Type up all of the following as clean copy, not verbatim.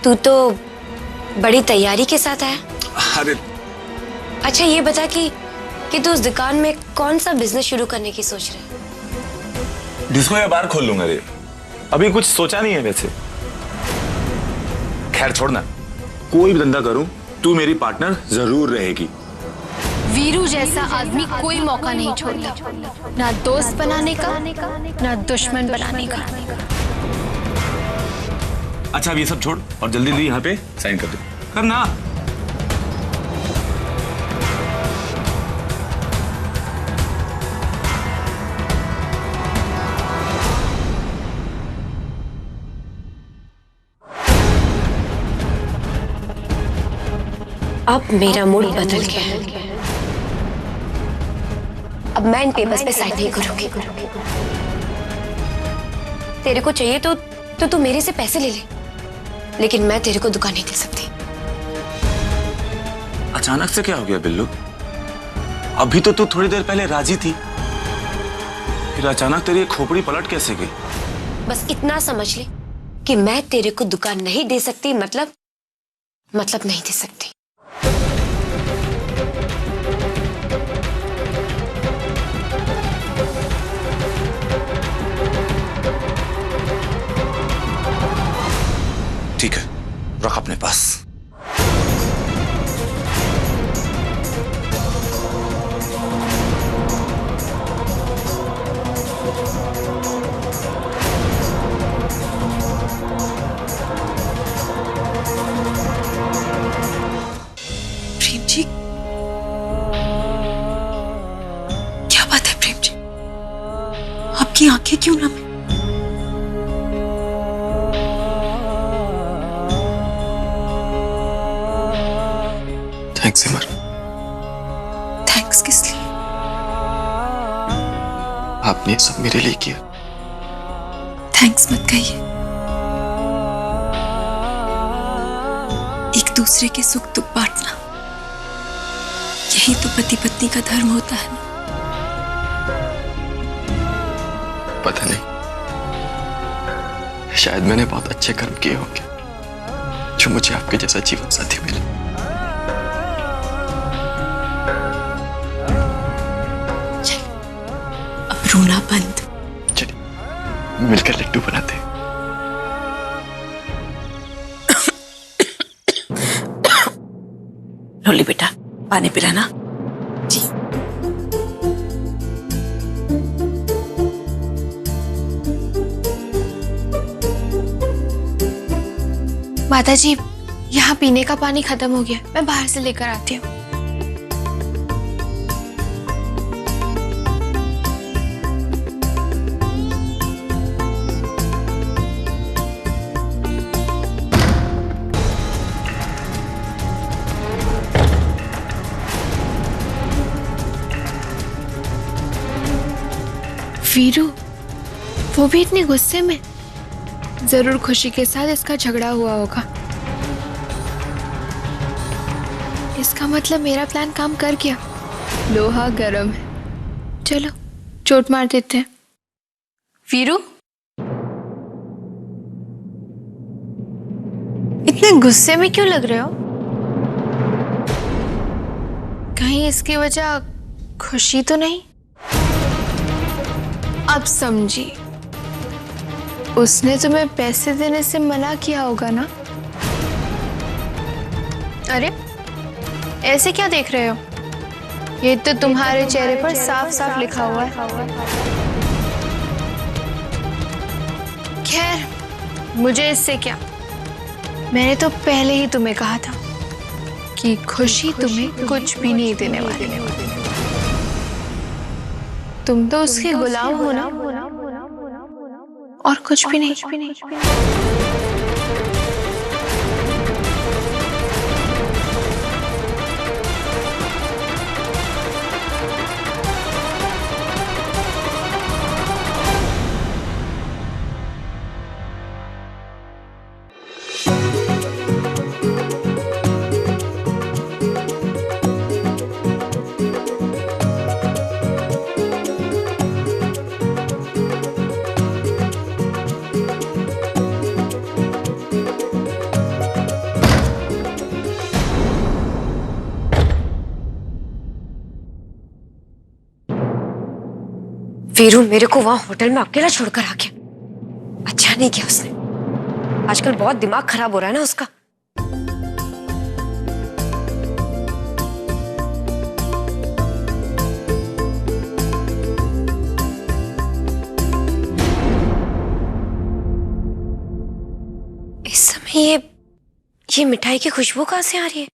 तू तो बड़ी तैयारी के साथ आया। अरे अच्छा ये बता कि तू उस दुकान में कौन सा बिजनेस शुरू करने की सोच रहा है? डिस्को या बार खोल लूंगा रे। अभी कुछ सोचा नहीं है वैसे। खैर छोड़ना, कोई भी धंधा करूं तू मेरी पार्टनर जरूर रहेगी। वीरू जैसा आदमी कोई मौका नहीं छोड़ता, ना दोस्त बनाने का ना दुश्मन बनाने का। अच्छा अब ये सब छोड़ और जल्दी जल्दी यहाँ पे साइन कर दे। करना। अब मेरा मूड बदल गया है। अब मैं इन पेपर्स पे साइन नहीं करूंगी। तेरे को चाहिए तो तू मेरे से पैसे ले ले, लेकिन मैं तेरे को दुकान नहीं दे सकती। अचानक से क्या हो गया बिल्लू? अभी तो तू थोड़ी देर पहले राजी थी, फिर अचानक तेरी खोपड़ी पलट कैसे गई? बस इतना समझ ले कि मैं तेरे को दुकान नहीं दे सकती, मतलब नहीं दे सकती। ठीक है, रख अपने पास। प्रेम जी, क्या बात है प्रेम जी? आपकी आंखें क्यों नम है? थैंक्स सिमर। थैंक्स किस लिए? आपने सब मेरे लिए किया। थैंक्स मत कहिए। एक दूसरे के सुख दुख बांटना, यही तो पति पत्नी का धर्म होता है ना। पता नहीं, शायद मैंने बहुत अच्छे कर्म किए होंगे जो मुझे आपके जैसा जीवन साथी मिला। अब रोना बंद। चलिए मिलकर लड्डू बनाते हैं। रोली बेटा, पानी पिलाना। जी। माताजी, यहाँ पीने का पानी खत्म हो गया, मैं बाहर से लेकर आती हूँ। वीरू, वो भी इतने गुस्से में? जरूर खुशी के साथ इसका झगड़ा हुआ होगा। इसका मतलब मेरा प्लान काम कर गया। लोहा गरम है, चलो चोट मार देते हैं। वीरू, इतने गुस्से में क्यों लग रहे हो? कहीं इसकी वजह खुशी तो नहीं? अब समझी, उसने तुम्हें पैसे देने से मना किया होगा ना? अरे ऐसे क्या देख रहे हो? ये तो तुम्हारे चेहरे पर साफ साफ लिखा हुआ है। खैर, मुझे इससे क्या, मैंने तो पहले ही तुम्हें कहा था कि खुशी तुम्हें कुछ भी नहीं देने वाली। तुम तो उसके गुलाम हो ना, और कुछ भी नहीं। वीरू मेरे को वहां होटल में अकेला छोड़कर आ गया। अच्छा नहीं किया उसने। आजकल बहुत दिमाग खराब हो रहा है ना उसका। इस समय ये मिठाई की खुशबू कहां से आ रही है?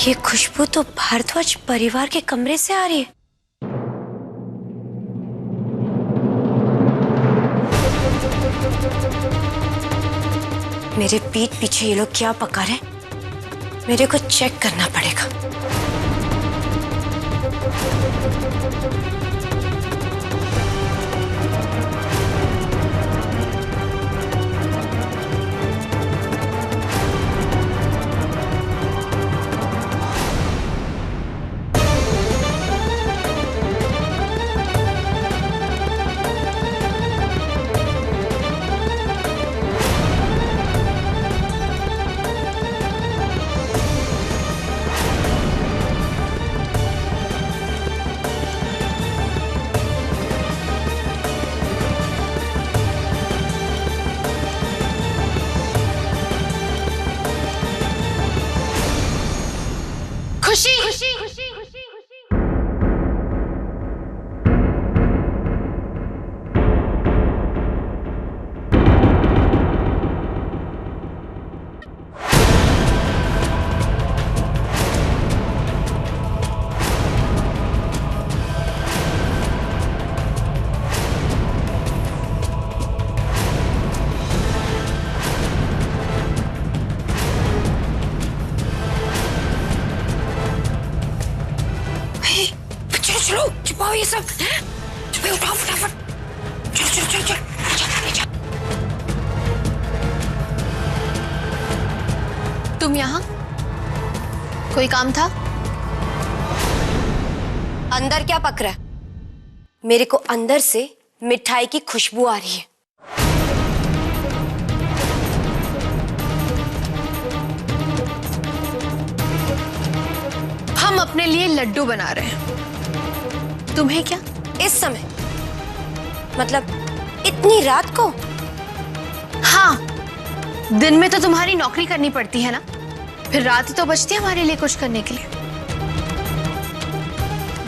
ये खुशबू तो भारद्वाज परिवार के कमरे से आ रही है। मेरे पीठ पीछे ये लोग क्या पका रहे हैं? मेरे को चेक करना पड़ेगा। खुशी, खुशी, खुशी, खुशी, खुशी। चलो छुपाओ ये सब। छुपे, उठाओ फटाफट। चल चल चल चल, ले जा। तुम यहाँ कोई काम था? अंदर क्या पक रहा है? मेरे को अंदर से मिठाई की खुशबू आ रही है। हम अपने लिए लड्डू बना रहे हैं। तुम्हें क्या? इस समय मतलब इतनी रात को? हाँ, दिन में तो तुम्हारी नौकरी करनी पड़ती है ना, फिर रात तो बचती है हमारे लिए कुछ करने के लिए।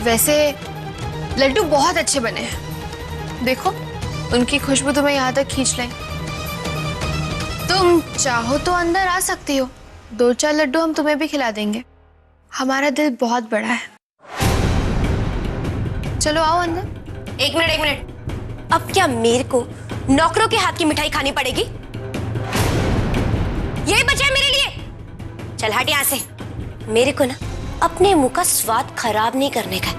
वैसे लड्डू बहुत अच्छे बने हैं, देखो उनकी खुशबू तुम्हें यहाँ तक खींच लें। तुम चाहो तो अंदर आ सकती हो, 2-4 लड्डू हम तुम्हें भी खिला देंगे। हमारा दिल बहुत बड़ा है। चलो आओ अंदर। एक मिनट। अब क्या मेरे को नौकरों के हाथ की मिठाई खानी पड़ेगी? यही बचा है मेरे लिए। चल हट यहाँ से। मेरे को ना अपने मुंह का स्वाद खराब नहीं करने का।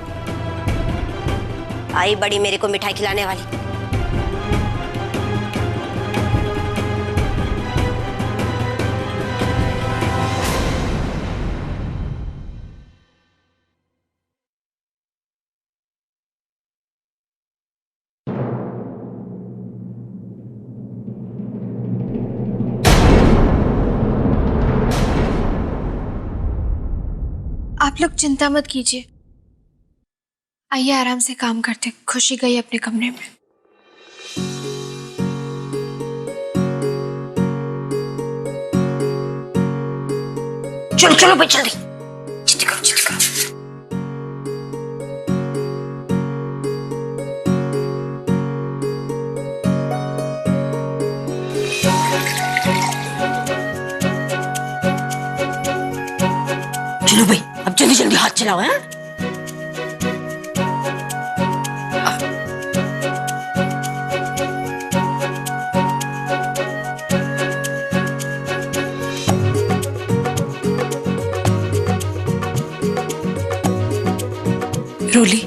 आई बड़ी मेरे को मिठाई खिलाने वाली। आप लोग चिंता मत कीजिए, आइए आराम से काम करते। खुशी गई अपने कमरे में। चलो चलो भाई जल्दी, जल्दी करो जल्दी करो। चलो भाई अब जल्दी जल्दी हाथ चलाओ। हैं रोली,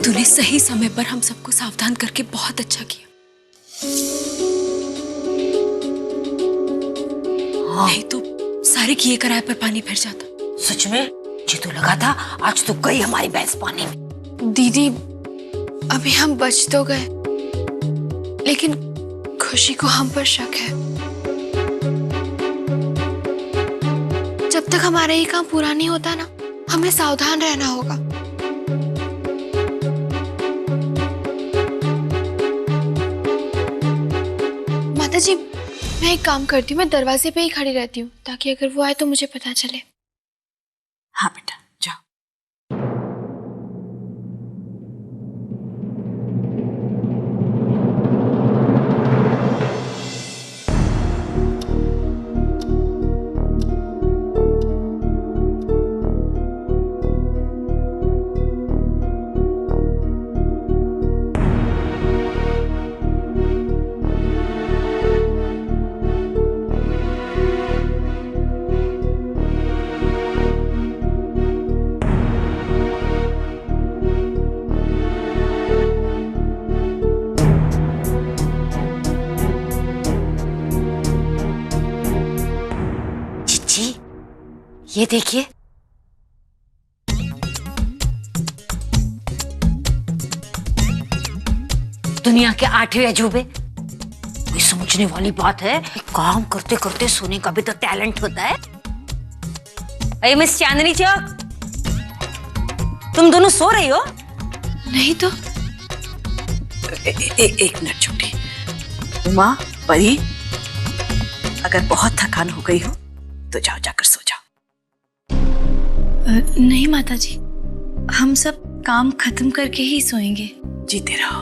तूने सही समय पर हम सबको सावधान करके बहुत अच्छा किया। नहीं तो सारे किए कराए पर पानी फिर जाता। सच में जी तो लगा था आज तो गई हमारी भैंस पानी में। दीदी अभी हम बच तो गए, लेकिन खुशी को हम पर शक है। जब तक हमारा ये काम पूरा नहीं होता ना, हमें सावधान रहना होगा। माता जी, मैं एक काम करती हूँ, मैं दरवाजे पे ही खड़ी रहती हूँ ताकि अगर वो आए तो मुझे पता चले। हाँ बेटा जाओ। ये देखिए, दुनिया के 8वें अजूबे। कोई सोचने वाली बात है, काम करते करते सोने का भी तो टैलेंट होता है। अरे मिस चांदनी चौक, तुम दोनों सो रही हो? नहीं तो। एक मिनट छोटी। उमा, परी, अगर बहुत थकान हो गई हो तो जाओ, जाकर सो जाओ। नहीं माता जी, हम सब काम खत्म करके ही सोएंगे। जीते रहो।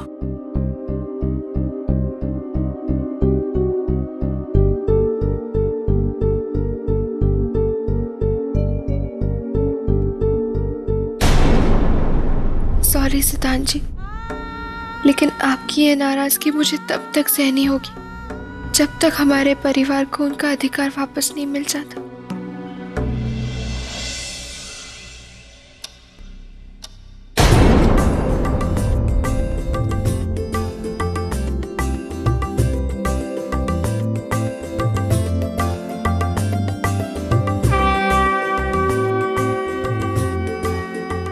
सॉरी सितान जी, लेकिन आपकी ये नाराजगी मुझे तब तक सहनी होगी जब तक हमारे परिवार को उनका अधिकार वापस नहीं मिल जाता।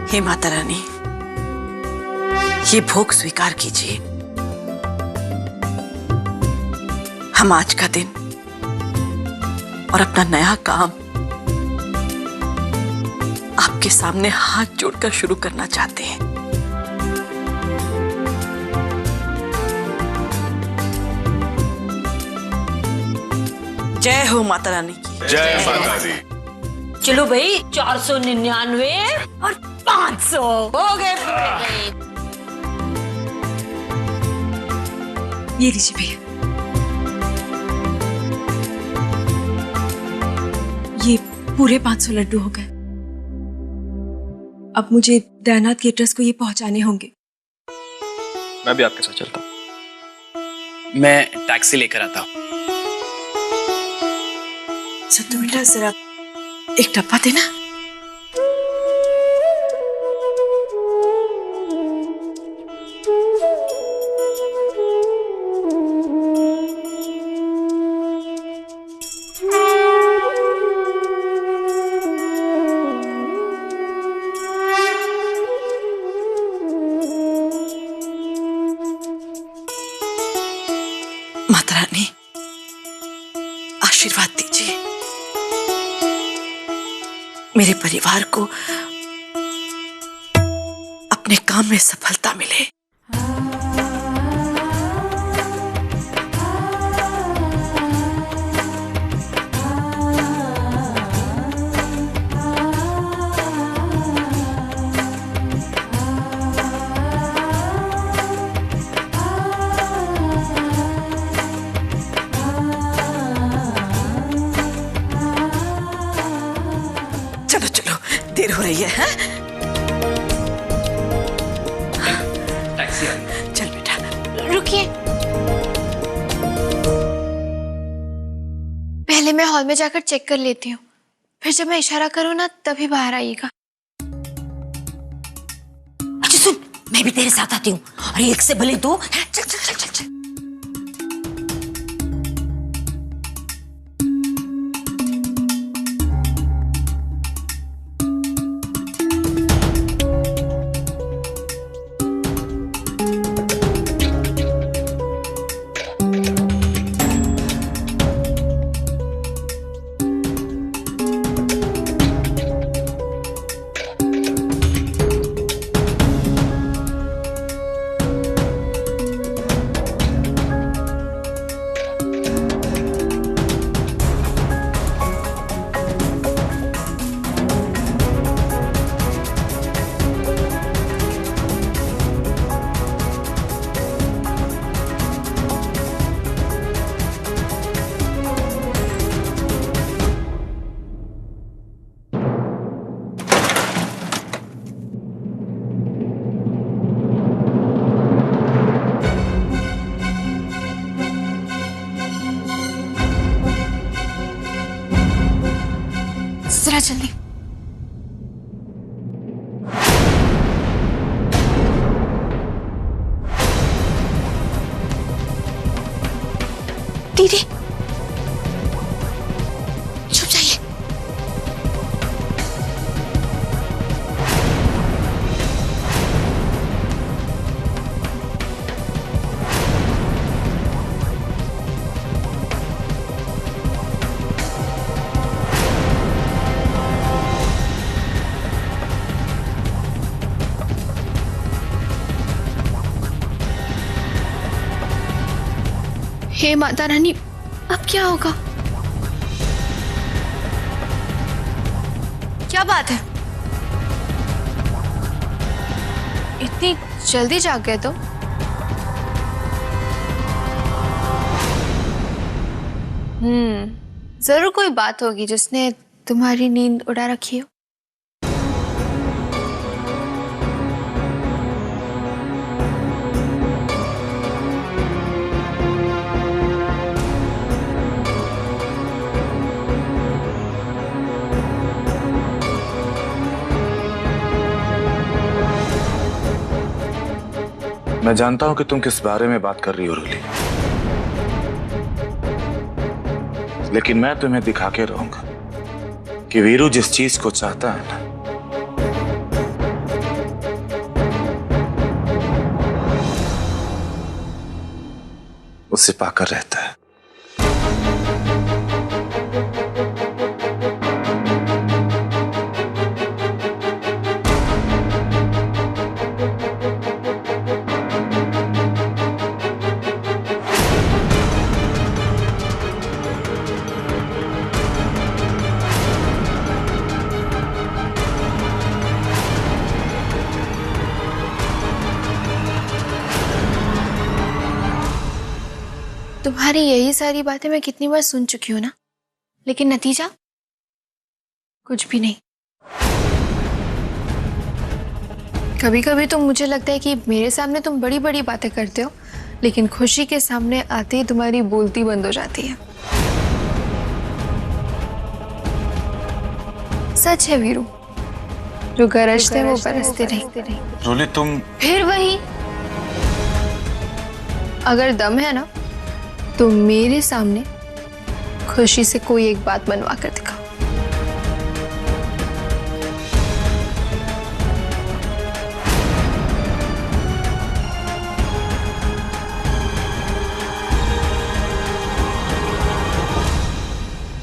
हे माता रानी, ये भोग स्वीकार कीजिए। हम आज का दिन और अपना नया काम आपके सामने हाथ जोड़कर शुरू करना चाहते हैं। जय हो माता रानी की। जय माता दी। चलो भाई, 499 और 500 हो गए पूरे। ये लीजिए भैया, ये पूरे 500 लड्डू हो गए। अब मुझे दयानाथ के एड्रेस को ये पहुंचाने होंगे। मैं भी आपके साथ चलता हूँ। मैं टैक्सी लेकर आता हूँ। सत्तू बेटा, जरा एक डब्बा देना। माता रानी, आशीर्वाद दीजिए मेरे परिवार को अपने काम में सफलता मिले। चलो चलो, देर हो रही है, हाँ? टैक्सी आ गई। चल बेटा। रुकिए, पहले मैं हॉल में जाकर चेक कर लेती हूँ, फिर जब मैं इशारा करूँ ना तभी बाहर आइएगा। अच्छा सुन, मैं भी तेरे साथ आती हूँ। अरे एक से भले दो। चल चल चल चल चल। जरा जल्दी। दीदी छुप जाइए। हे माता रानी, अब क्या होगा? क्या बात है? इतनी जल्दी जाग गए तो? जरूर कोई बात होगी जिसने तुम्हारी नींद उड़ा रखी हो। मैं जानता हूं कि तुम किस बारे में बात कर रही हो रूली, लेकिन मैं तुम्हें दिखा के रहूंगा कि वीरू जिस चीज को चाहता है ना, उसे पाकर रहता है। तुम्हारी यही सारी बातें मैं कितनी बार सुन चुकी हूँ ना, लेकिन नतीजा कुछ भी नहीं। कभी कभी तो मुझे लगता है कि मेरे सामने तुम बड़ी बड़ी बातें करते हो, लेकिन खुशी के सामने आते ही तुम्हारी बोलती बंद हो जाती है। सच है वीरू, जो गरजते वो बरसते नहीं। रूली तुम फिर वही, अगर दम है ना तो मेरे सामने खुशी से कोई एक बात बनवा कर दिखाओ।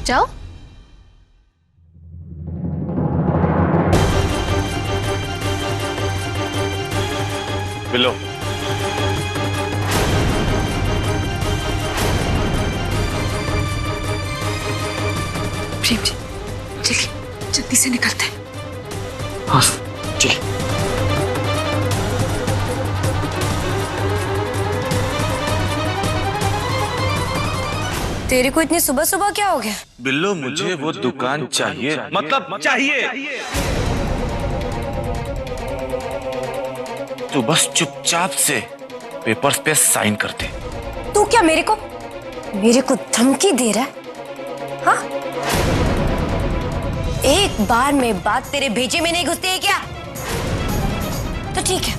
जाओ। बिल्लो, प्रेम जी चलिए जल्दी से निकलते हैं। हाँ चलिए। तेरे को इतनी सुबह सुबह क्या हो गया? बिल्लो मुझे वो दुकान चाहिए, मतलब चाहिए। तो बस चुपचाप से पेपर्स पे साइन कर दे। तू क्या मेरे को धमकी दे रहा है? हाँ? एक बार में बात तेरे भेजे में नहीं घुसती है क्या? तो ठीक है,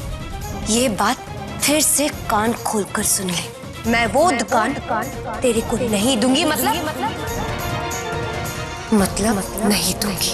ये बात फिर से कान खोलकर सुन ले, मैं वो दुकान तेरे को नहीं दूंगी। मतलब नहीं दूंगी।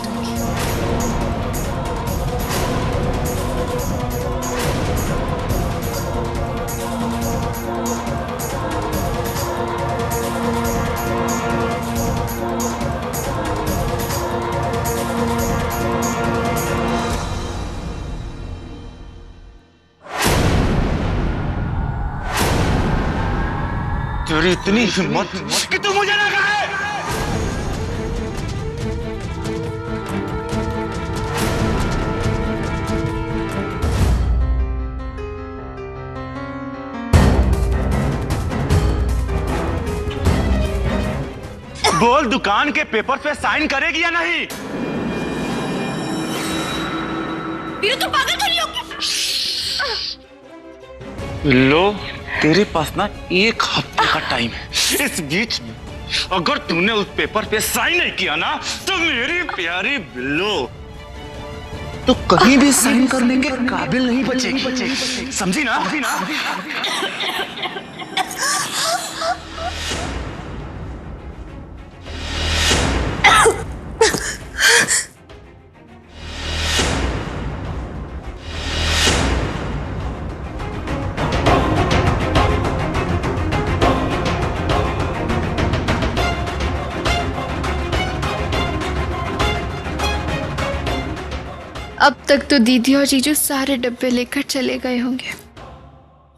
तेरी इतनी हिम्मत कि तू मुझे ना कहे। बोल, दुकान के पेपर पे साइन करेगी या नहीं? तू पागल तो नहीं होगी? लो, तेरे पास ना 1 हफ्ते का टाइम है। इस बीच में अगर तूने उस पेपर पे साइन नहीं किया ना, तो मेरी प्यारी बिल्लो तो कहीं भी साइन करने के काबिल नहीं बचेगी। समझी ना? अब तक तो दीदी और जीजू सारे डब्बे लेकर चले गए होंगे।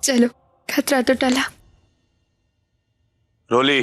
चलो, खतरा तो टला। रोली,